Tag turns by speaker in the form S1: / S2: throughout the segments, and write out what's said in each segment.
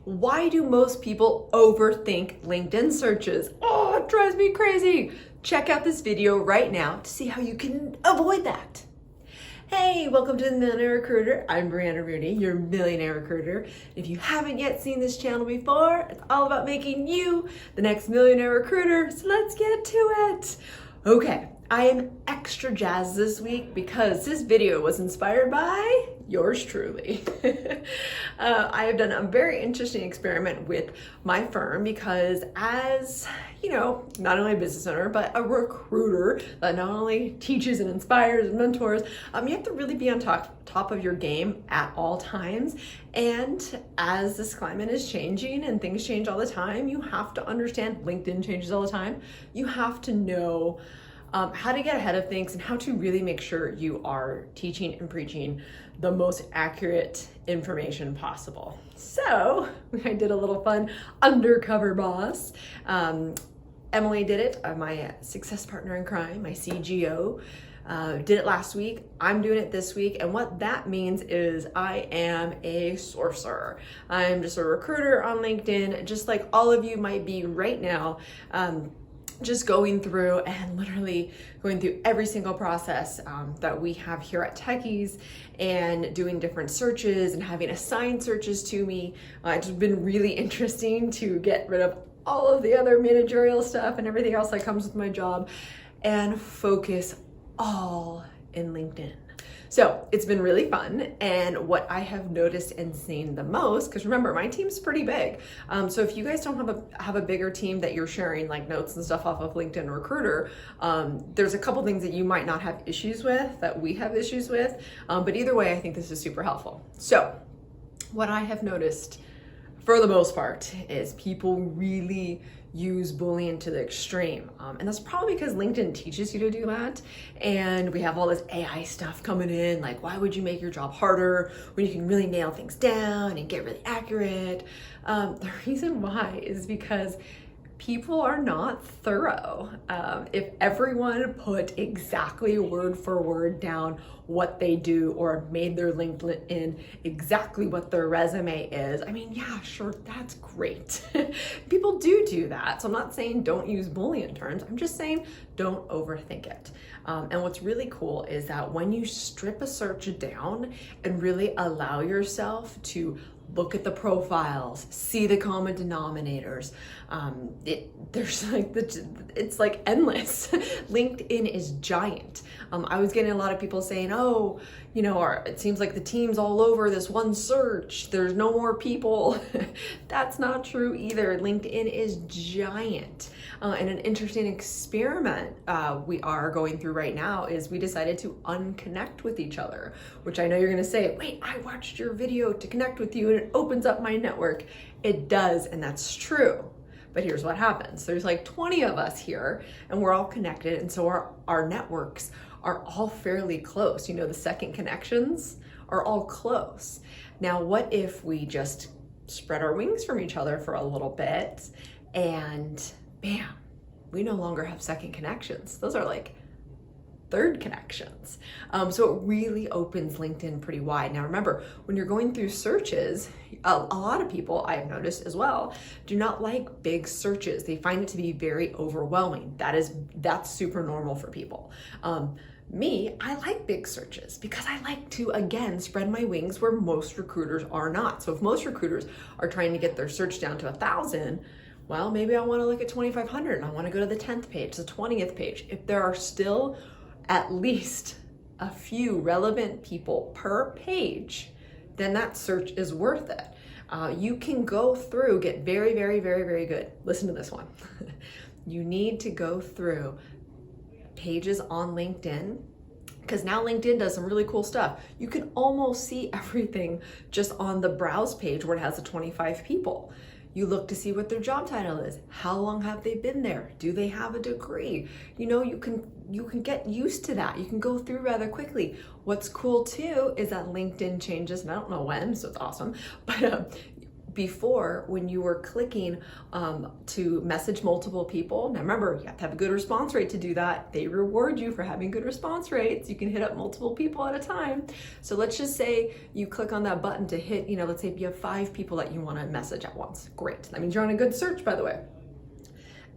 S1: Why do most people overthink LinkedIn searches? Oh, it drives me crazy. Check out this video right now to see how you can avoid that. Hey, welcome to the Millionaire Recruiter. I'm Brianna Rooney, your Millionaire Recruiter. If you haven't yet seen this channel before, it's all about making you the next Millionaire Recruiter. So let's get to it. Okay, I am extra jazzed this week because this video was inspired by yours truly. I have done a very interesting experiment with my firm because as, you know, not only a business owner, but a recruiter that not only teaches and inspires and mentors, you have to really be on top of your game at all times. And as this climate is changing and things change all the time, you have to understand LinkedIn changes all the time. You have to know how to get ahead of things and how to really make sure you are teaching and preaching the most accurate information possible. So I did a little fun Undercover Boss. Emily did it, my success partner in crime, my CGO, did it last week. I'm doing it this week. And what that means is I am a sourcer. I'm just a recruiter on LinkedIn, just like all of you might be right now. Just going through and literally going through every single process that we have here at Techies and doing different searches and having assigned searches to me. It's been really interesting to get rid of all of the other managerial stuff and everything else that comes with my job and focus all in LinkedIn. So it's been really fun, and what I have noticed and seen the most, because remember, my team's pretty big. So if you guys don't have a bigger team that you're sharing like notes and stuff off of LinkedIn Recruiter, there's a couple things that you might not have issues with that we have issues with. But either way, I think this is super helpful. So what I have noticed for the most part is people really use boolean to the extreme. And that's probably because LinkedIn teaches you to do that. And we have all this AI stuff coming in, like why would you make your job harder when you can really nail things down and get really accurate? The reason why is because people are not thorough. If everyone put exactly word for word down what they do or made their LinkedIn exactly what their resume is, I mean, yeah, sure, that's great. People do that. So I'm not saying don't use Boolean terms. I'm just saying don't overthink it. And what's really cool is that when you strip a search down and really allow yourself to look at the profiles, see the common denominators. It's like endless. LinkedIn is giant. I was getting a lot of people saying, oh, you know, it seems like the team's all over this one search. There's no more people. That's not true either. LinkedIn is giant. And an interesting experiment we are going through right now is we decided to unconnect with each other, which I know you're gonna say, wait, I watched your video to connect with you and it opens up my network. It does, and that's true. But here's what happens. There's like 20 of us here and we're all connected. And so our networks are all fairly close. You know, the second connections are all close. Now, what if we just spread our wings from each other for a little bit and bam, we no longer have second connections. Those are like third connections. So it really opens LinkedIn pretty wide. Now remember, when you're going through searches, a lot of people I've noticed as well do not like big searches. They find it to be very overwhelming. That's super normal for people. Me, I like big searches because I like to, again, spread my wings where most recruiters are not. So if most recruiters are trying to get their search down to 1,000, well, maybe I want to look at 2,500 and I want to go to the 10th page, the 20th page. If there are still at least a few relevant people per page, then that search is worth it. You can go through, get very, very, very, very good. Listen to this one. You need to go through pages on LinkedIn because now LinkedIn does some really cool stuff. You can almost see everything just on the browse page where it has the 25 people. You look to see what their job title is. How long have they been there? Do they have a degree? You know, you can get used to that. You can go through rather quickly. What's cool too is that LinkedIn changes, and I don't know when, so it's awesome, but before, when you were clicking to message multiple people, now remember, you have to have a good response rate to do that. They reward you for having good response rates. You can hit up multiple people at a time. So let's just say you click on that button to hit, let's say if you have 5 people that you want to message at once. Great. That means you're on a good search, by the way.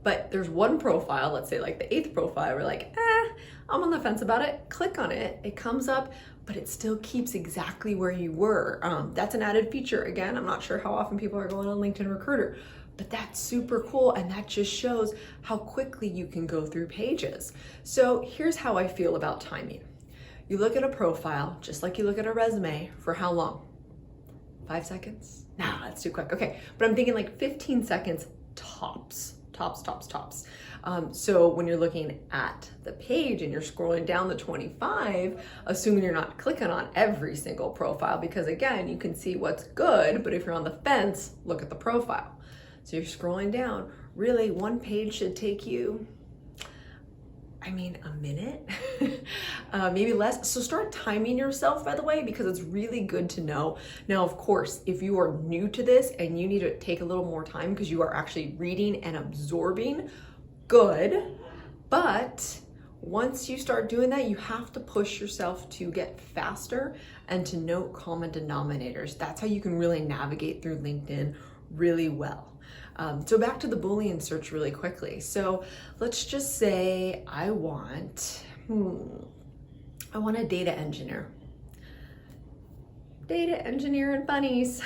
S1: But there's one profile, let's say like the 8th profile, we're like, I'm on the fence about it. Click on it, it comes up, but it still keeps exactly where you were. That's an added feature. Again, I'm not sure how often people are going on LinkedIn Recruiter, but that's super cool. And that just shows how quickly you can go through pages. So here's how I feel about timing. You look at a profile, just like you look at a resume, for how long? 5 seconds? Nah, that's too quick. Okay, but I'm thinking like 15 seconds tops. Tops. So when you're looking at the page and you're scrolling down the 25, assuming you're not clicking on every single profile, because again, you can see what's good, but if you're on the fence, look at the profile. So you're scrolling down, really one page should take you, a minute, maybe less. So start timing yourself, by the way, because it's really good to know. Now, of course, if you are new to this and you need to take a little more time because you are actually reading and absorbing, good. But once you start doing that, you have to push yourself to get faster and to note common denominators. That's how you can really navigate through LinkedIn really well. So back to the Boolean search really quickly. So let's just say I want a data engineer. Data engineer in bunnies.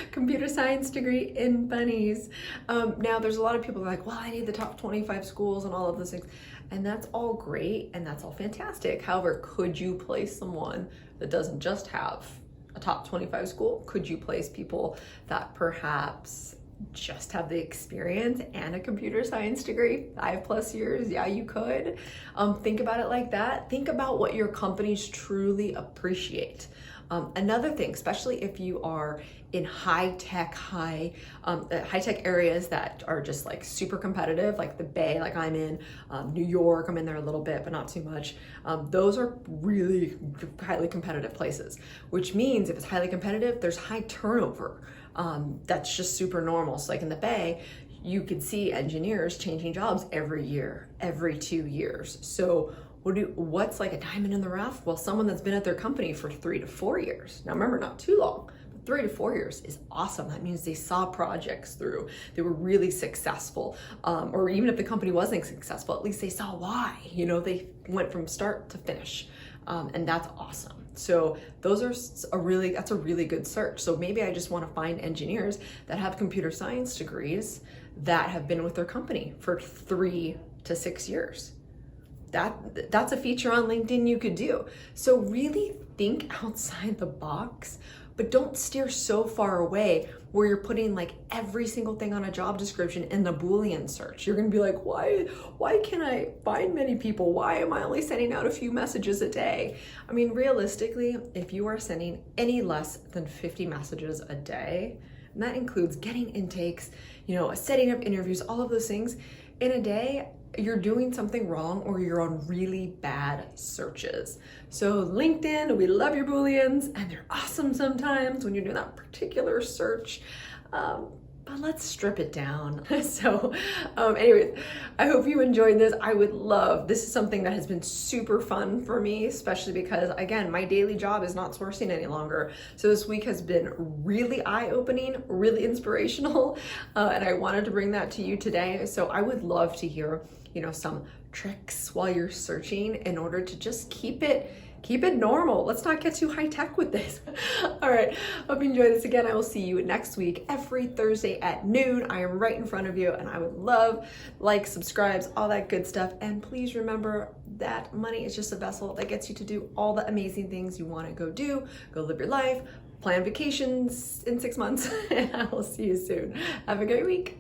S1: Computer science degree in bunnies. Now there's a lot of people who are like, well, I need the top 25 schools and all of those things. And that's all great and that's all fantastic. However, could you place someone that doesn't just have a top 25 school? Could you place people that perhaps just have the experience and a computer science degree, 5+ years? Yeah, you could. Think about it like that. Think about what your companies truly appreciate. Another thing, especially if you are in high-tech areas that are just like super competitive, like the Bay, like I'm in New York, I'm in there a little bit, but not too much. Those are really highly competitive places, which means if it's highly competitive, there's high turnover. That's just super normal. So like in the Bay, you could see engineers changing jobs every year, every 2 years. So what's like a diamond in the rough? Well, someone that's been at their company for 3 to 4 years. Now remember, not too long, but 3 to 4 years is awesome. That means they saw projects through, they were really successful. Or even if the company wasn't successful, at least they saw why, they went from start to finish. And that's awesome. So that's a really good search. So maybe I just want to find engineers that have computer science degrees that have been with their company for 3 to 6 years. That's a feature on LinkedIn you could do. So really think outside the box, but don't steer so far away where you're putting like every single thing on a job description in the Boolean search. You're gonna be like, why can't I find many people? Why am I only sending out a few messages a day? Realistically, if you are sending any less than 50 messages a day, and that includes getting intakes, setting up interviews, all of those things in a day, you're doing something wrong or you're on really bad searches. So LinkedIn, we love your Booleans and they're awesome sometimes when you're doing that particular search. But let's strip it down. So anyways, I hope you enjoyed this. This is something that has been super fun for me, especially because again, my daily job is not sourcing any longer. So this week has been really eye-opening, really inspirational. And I wanted to bring that to you today. So I would love to hear, some tricks while you're searching in order to just keep it normal. Let's not get too high tech with this. All right, hope you enjoy this. Again, I will see you next week, every Thursday at noon. I am right in front of you and I would love subscribes, all that good stuff. And please remember that money is just a vessel that gets you to do all the amazing things you want to go live your life, plan vacations in 6 months, and I will see you soon. Have a great week.